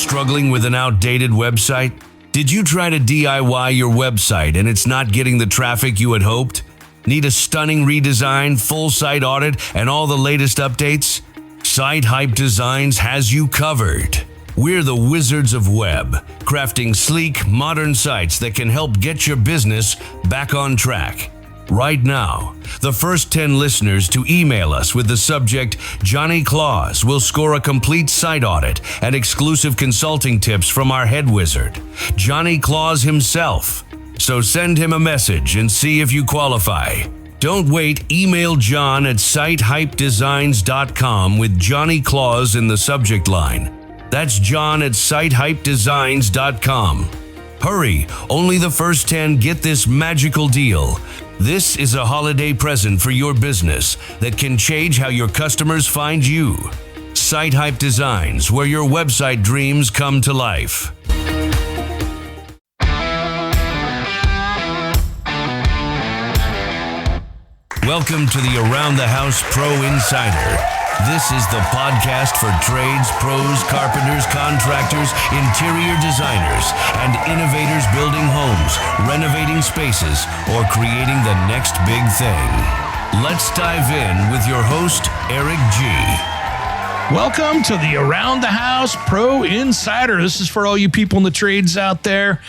Struggling with an outdated website? Did you try to DIY your website and it's not getting the traffic you had hoped? Need a stunning redesign, full site audit, and all the latest updates? Site Hype Designs has you covered. We're the wizards of web, crafting sleek, modern sites that can help get your business back on track. Right now, the first 10 listeners to email us with the subject Johnny Claus will score a complete site audit and exclusive consulting tips from our head wizard, Johnny Claus himself. So send him a message and see if you qualify. Don't wait, email John at sitehypedesigns.com with Johnny Claus in the subject line. That's John at sitehypedesigns.com. Hurry, only the first 10 get this magical deal. This is a holiday present for your business that can change how your customers find you. Site Hype Designs, where your website dreams come to life. Welcome to the Around the House Pro Insider. This is the podcast for trades, pros, carpenters, contractors, interior designers, and innovators building homes, renovating spaces, or creating the next big thing. Let's dive in with your host, Eric G. Welcome to the Around the House Pro Insider. This is for all you people in the trades out there,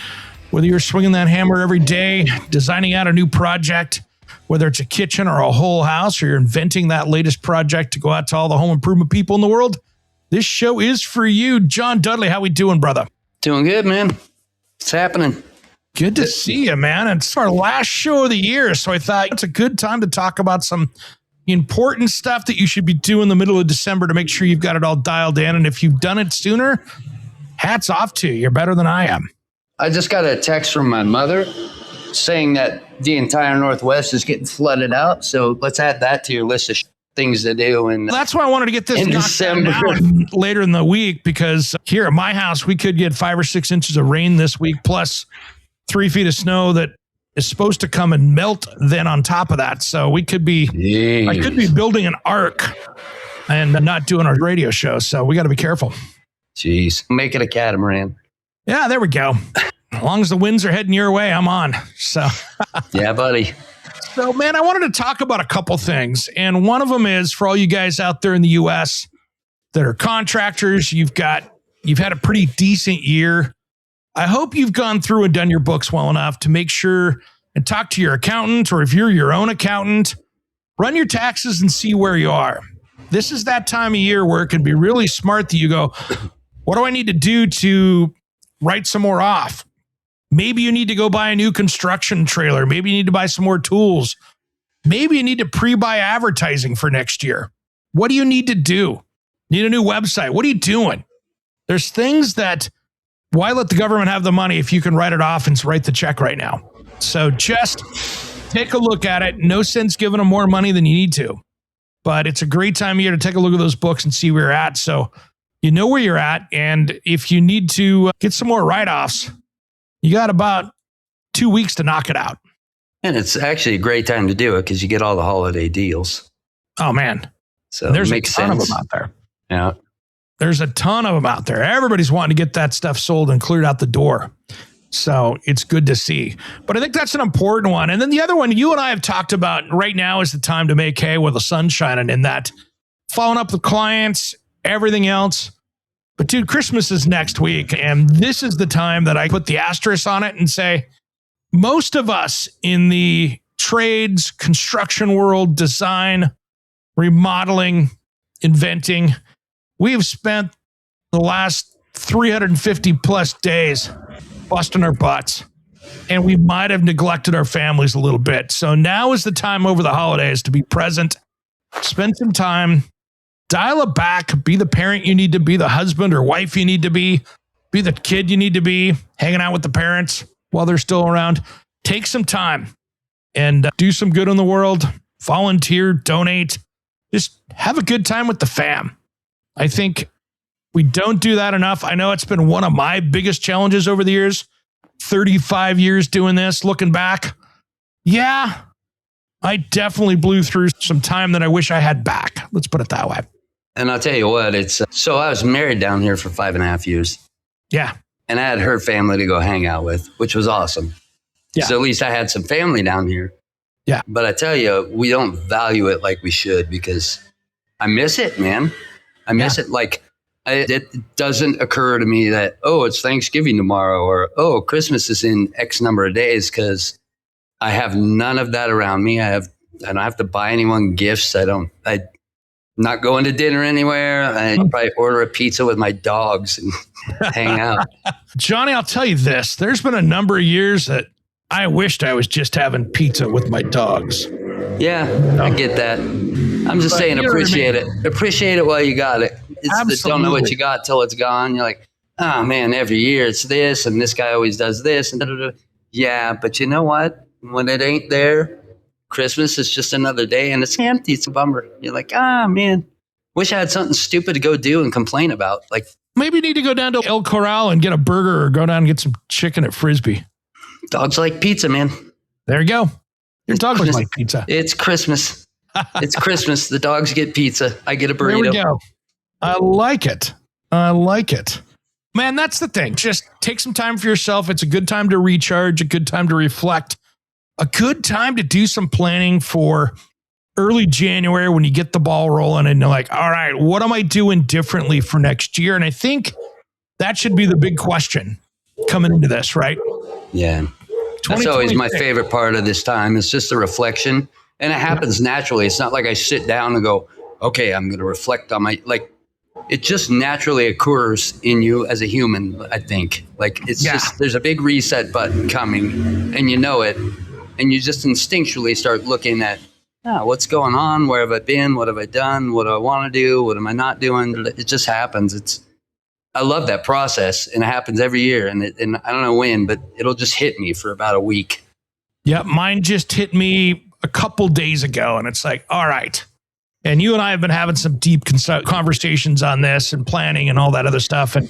whether you're swinging that hammer every day, designing out a new project, whether it's a kitchen or a whole house, or you're inventing that latest project to go out to all the home improvement people in the world, this show is for you. John Dudley, how we doing, brother? Doing good, man. It's happening. Good to see you, man. It's our last show of the year, so I thought it's a good time to talk about some important stuff that you should be doing in the middle of December to make sure you've got it all dialed in. And if you've done it sooner, hats off to you. You're better than I am. I just got a text from my mother saying that the entire Northwest is getting flooded out. So let's add that to your list of things to do. And that's why I wanted to get this in knocked December down later in the week, because here at my house, we could get 5 or 6 inches of rain this week, plus 3 feet of snow that is supposed to come and melt then on top of that. So we could be, I could be building an ark and not doing our radio show. So we got to be careful. Jeez, make it a catamaran. Yeah, there we go. As long as the winds are heading your way, I'm on. So, yeah, buddy. So, man, I wanted to talk about a couple things. And one of them is for all you guys out there in the U.S. that are contractors, you've had a pretty decent year. I hope you've gone through and done your books well enough to make sure and talk to your accountant, or if you're your own accountant, run your taxes and see where you are. This is that time of year where it can be really smart that you go, what do I need to do to write some more off? Maybe you need to go buy a new construction trailer. Maybe you need to buy some more tools. Maybe you need to pre-buy advertising for next year. What do you need to do? Need a new website? What are you doing? There's things that, why let the government have the money if you can write it off and write the check right now? So just take a look at it. No sense giving them more money than you need to. But it's a great time of year to take a look at those books and see where you're at. So you know where you're at. And if you need to get some more write-offs, you got about 2 weeks to knock it out. And it's actually a great time to do it because you get all the holiday deals. Oh, man. So there's it makes a ton sense. of them out there. Yeah. There's a ton of them out there. Everybody's wanting to get that stuff sold and cleared out the door. So it's good to see. But I think that's an important one. And then the other one you and I have talked about, right now is the time to make hay while the sun's shining, in that following up with clients, everything else. But dude, Christmas is next week. And this is the time that I put the asterisk on it and say, most of us in the trades, construction world, design, remodeling, inventing, we've spent the last 350 plus days busting our butts, and we might have neglected our families a little bit. So now is the time over the holidays to be present, spend some time, dial it back, be the parent you need to be, the husband or wife you need to be the kid you need to be, hanging out with the parents while they're still around. Take some time and do some good in the world, volunteer, donate, just have a good time with the fam. I think we don't do that enough. I know it's been one of my biggest challenges over the years, 35 years doing this, looking back. Yeah, I definitely blew through some time that I wish I had back. Let's put it that way. And I'll tell you what, so I was married down here for 5.5 years. Yeah. And I had her family to go hang out with, which was awesome. Yeah. So at least I had some family down here. Yeah. But I tell you, we don't value it like we should because I miss it, man. I miss it. Like, it doesn't occur to me that, oh, it's Thanksgiving tomorrow, or, oh, Christmas is in X number of days, because I have none of that around me. I don't have to buy anyone gifts. I'm not going to dinner anywhere. I probably order a pizza with my dogs and hang out. Johnny, I'll tell you this. There's been a number of years that I wished I was just having pizza with my dogs. Yeah, I get that. I'm just saying, appreciate it. Appreciate it while you got it. It's don't know what you got till it's gone. You're like, oh man, every year it's this, and this guy always does this, and da-da-da. Yeah, but you know what? When it ain't there, Christmas is just another day, and it's empty. It's a bummer. You're like, man, wish I had something stupid to go do and complain about. Like, maybe you need to go down to El Corral and get a burger, or go down and get some chicken at Frisbee. Dogs like pizza, man. There you go. Your dog looks like pizza. It's Christmas. It's Christmas. The dogs get pizza. I get a burrito. There we go. I like it. I like it. Man, that's the thing. Just take some time for yourself. It's a good time to recharge, a good time to reflect, a good time to do some planning for early January when you get the ball rolling and you're like, all right, what am I doing differently for next year? And I think that should be the big question coming into this, right? Yeah. That's always my favorite part of this time. It's just a reflection. And it happens naturally. It's not like I sit down and go, okay, I'm going to reflect on it just naturally occurs in you as a human, I think. Like, it's just, there's a big reset button coming and you know it. And you just instinctually start looking at, what's going on? Where have I been? What have I done? What do I want to do? What am I not doing? It just happens. I love that process, and it happens every year. And I don't know when, but it'll just hit me for about a week. Yeah, mine just hit me a couple days ago, and it's like, all right. And you and I have been having some deep conversations on this and planning and all that other stuff. And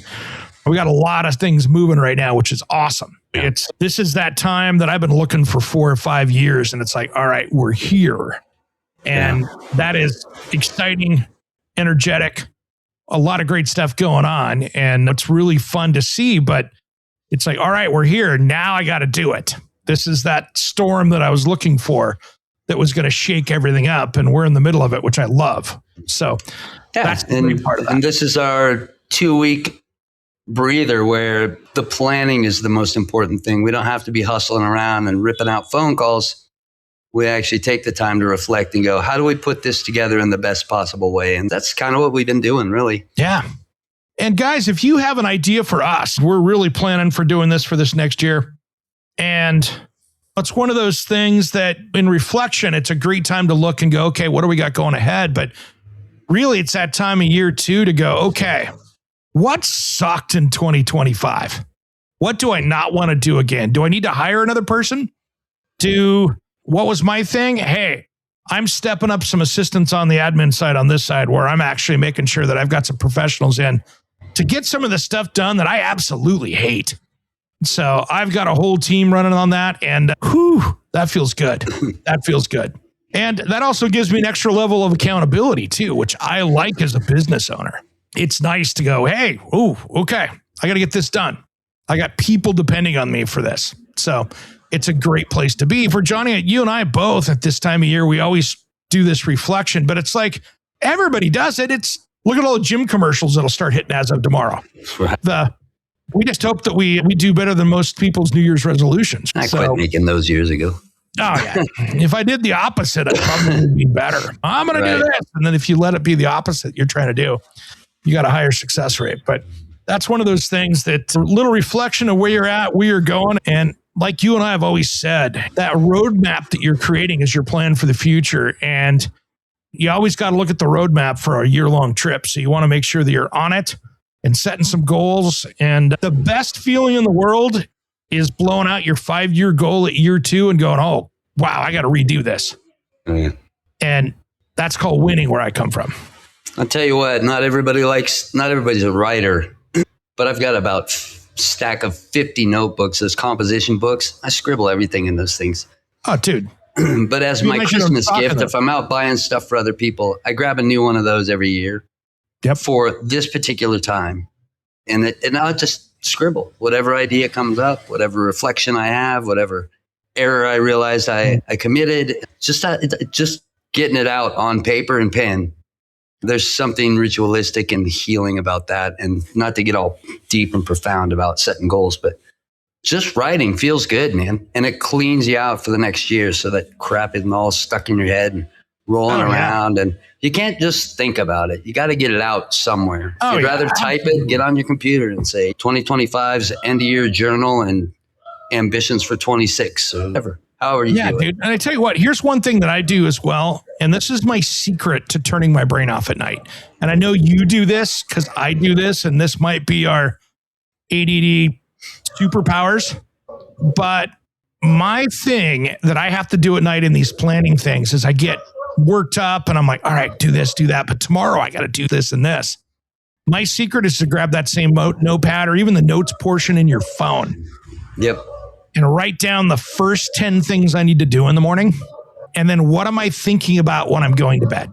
we got a lot of things moving right now, which is awesome. Yeah. This is that time that I've been looking for 4 or 5 years. And it's like, all right, we're here. And that is exciting, energetic, a lot of great stuff going on. And it's really fun to see, but it's like, all right, we're here. Now I got to do it. This is that storm that I was looking for that was going to shake everything up. And we're in the middle of it, which I love. So that's the great part of that. And this is our 2-week breather where the planning is the most important thing. We don't have to be hustling around and ripping out phone calls. We actually take the time to reflect and go, how do we put this together in the best possible way? And that's kind of what we've been doing, really. Yeah. And guys, if you have an idea for us, we're really planning for doing this for this next year. And it's one of those things that in reflection, it's a great time to look and go, okay, what do we got going ahead? But really, it's that time of year too to go, okay, what sucked in 2025? What do I not want to do again? Do I need to hire another person? What was my thing? Hey, I'm stepping up some assistance on the admin side on this side where I'm actually making sure that I've got some professionals in to get some of the stuff done that I absolutely hate. So I've got a whole team running on that, and that feels good. That feels good. And that also gives me an extra level of accountability too, which I like as a business owner. It's nice to go, hey, okay, I got to get this done. I got people depending on me for this. So it's a great place to be. For Johnny, you and I both at this time of year, we always do this reflection, but it's like everybody does it. Look at all the gym commercials that'll start hitting as of tomorrow. Right. We just hope that we do better than most people's New Year's resolutions. I quit making those years ago. Oh, yeah. If I did the opposite, I'd probably be better. I'm going to do this. And then if you let it be the opposite you're trying to do, you got a higher success rate. But that's one of those things that a little reflection of where you're at, where you're going. And like you and I have always said, that roadmap that you're creating is your plan for the future. And you always got to look at the roadmap for a year-long trip. So you want to make sure that you're on it and setting some goals. And the best feeling in the world is blowing out your 5-year goal at year 2 and going, oh, wow, I got to redo this. Yeah. And that's called winning where I come from. I'll tell you what, not everybody's a writer, but I've got about stack of 50 notebooks, those composition books. I scribble everything in those things. Oh, dude. But as my Christmas gift, if I'm out buying stuff for other people, I grab a new one of those every year for this particular time. And I'll just scribble whatever idea comes up, whatever reflection I have, whatever error I realized I committed. Just getting it out on paper and pen. There's something ritualistic and healing about that. And not to get all deep and profound about setting goals, but just writing feels good, man. And it cleans you out for the next year so that crap isn't all stuck in your head and rolling around. And you can't just think about it. You got to get it out somewhere. If you'd rather type it, get on your computer and say 2025's end of year journal and ambitions for 26 or whatever. However you do it. Dude. And I tell you what, here's one thing that I do as well. And this is my secret to turning my brain off at night. And I know you do this because I do this. And this might be our ADD superpowers. But my thing that I have to do at night in these planning things is I get worked up and I'm like, all right, do this, do that. But tomorrow I got to do this and this. My secret is to grab that same notepad or even the notes portion in your phone. Yep. And write down the first 10 things I need to do in the morning. And then what am I thinking about when I'm going to bed?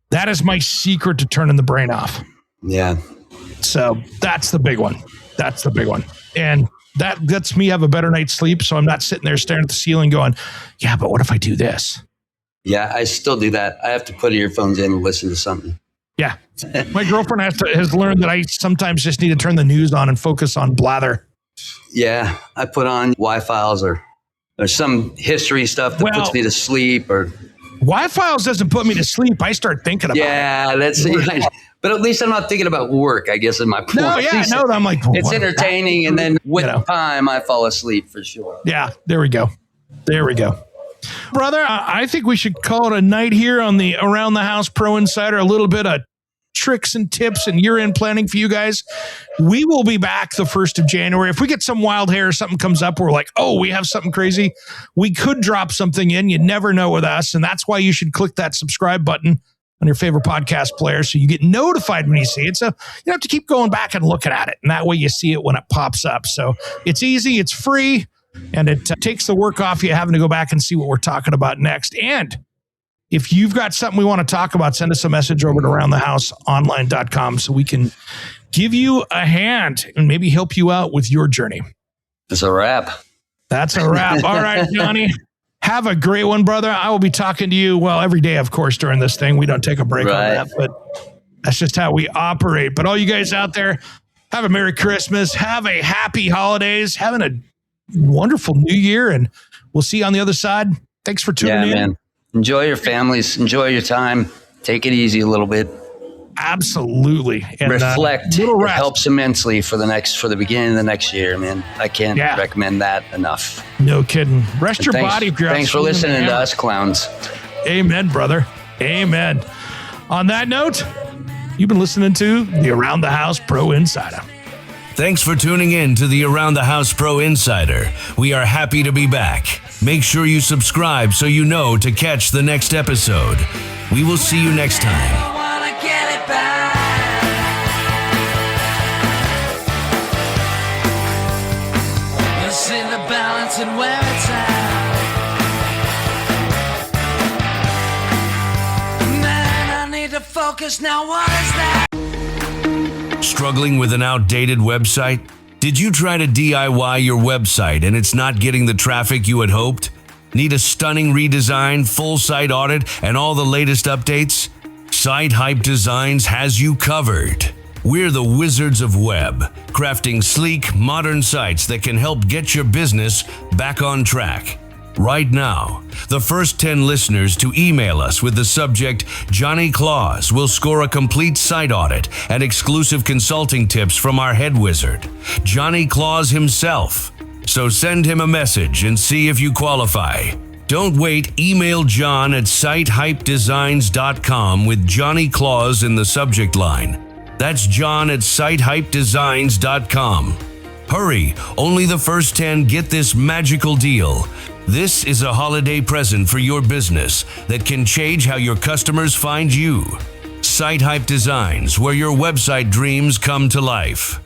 That is my secret to turning the brain off. Yeah. So that's the big one. That's the big one. And that lets me have a better night's sleep. So I'm not sitting there staring at the ceiling going, yeah, but what if I do this? Yeah, I still do that. I have to put earphones in and listen to something. Yeah. My girlfriend has learned that I sometimes just need to turn the news on and focus on blather. Yeah, I put on Y-Files or some history stuff that puts me to sleep. Or Y-Files doesn't put me to sleep. I start thinking about it. Yeah, that's but at least I'm not thinking about work, I guess, in my point. No, yeah, no, I'm like, it's entertaining, and then with time, I fall asleep for sure. Yeah, there we go. There we go. Brother, I think we should call it a night here on the Around the House Pro Insider. A little bit of tricks and tips and year-end planning for you guys. We will be back the 1st of January. If we get some wild hair or something comes up, we're like, oh, we have something crazy. We could drop something in. You never know with us. And that's why you should click that subscribe button on your favorite podcast player so you get notified when you see it. So you don't have to keep going back and looking at it. And that way you see it when it pops up. So it's easy, it's free, and it takes the work off you having to go back and see what we're talking about next. And if you've got something we want to talk about, send us a message over to aroundthehouseonline.com so we can give you a hand and maybe help you out with your journey. That's a wrap. That's a wrap. All right, Johnny. Have a great one, brother. I will be talking to you, well, every day, of course, during this thing. We don't take a break on that, but that's just how we operate. But all you guys out there, have a Merry Christmas. Have a happy holidays. Having a wonderful new year, and we'll see you on the other side. Thanks for tuning in. Man. Enjoy your families. Enjoy your time. Take it easy a little bit. Absolutely. And, reflect. It helps immensely for the beginning of the next year, man. I can't recommend that enough. No kidding. Rest your body. Thanks for listening to us clowns. Amen, brother. Amen. On that note, you've been listening to the Around the House Pro Insider. Thanks for tuning in to the Around the House Pro Insider. We are happy to be back. Make sure you subscribe so you know to catch the next episode. We will see you next time. And where it's at. Man, I need to focus now. What is that? Struggling with an outdated website? Did you try to DIY your website and it's not getting the traffic you had hoped? Need a stunning redesign, full site audit, and all the latest updates? Site Hype Designs has you covered. We're the wizards of web, crafting sleek, modern sites that can help get your business back on track. Right now, the first 10 listeners to email us with the subject Johnny Claus will score a complete site audit and exclusive consulting tips from our head wizard, Johnny Claus himself. So send him a message and see if you qualify. Don't wait, email John at sitehypedesigns.com with Johnny Claus in the subject line. That's John at sitehypedesigns.com. Hurry, only the first 10 get this magical deal. This is a holiday present for your business that can change how your customers find you. Site Hype Designs, where your website dreams come to life.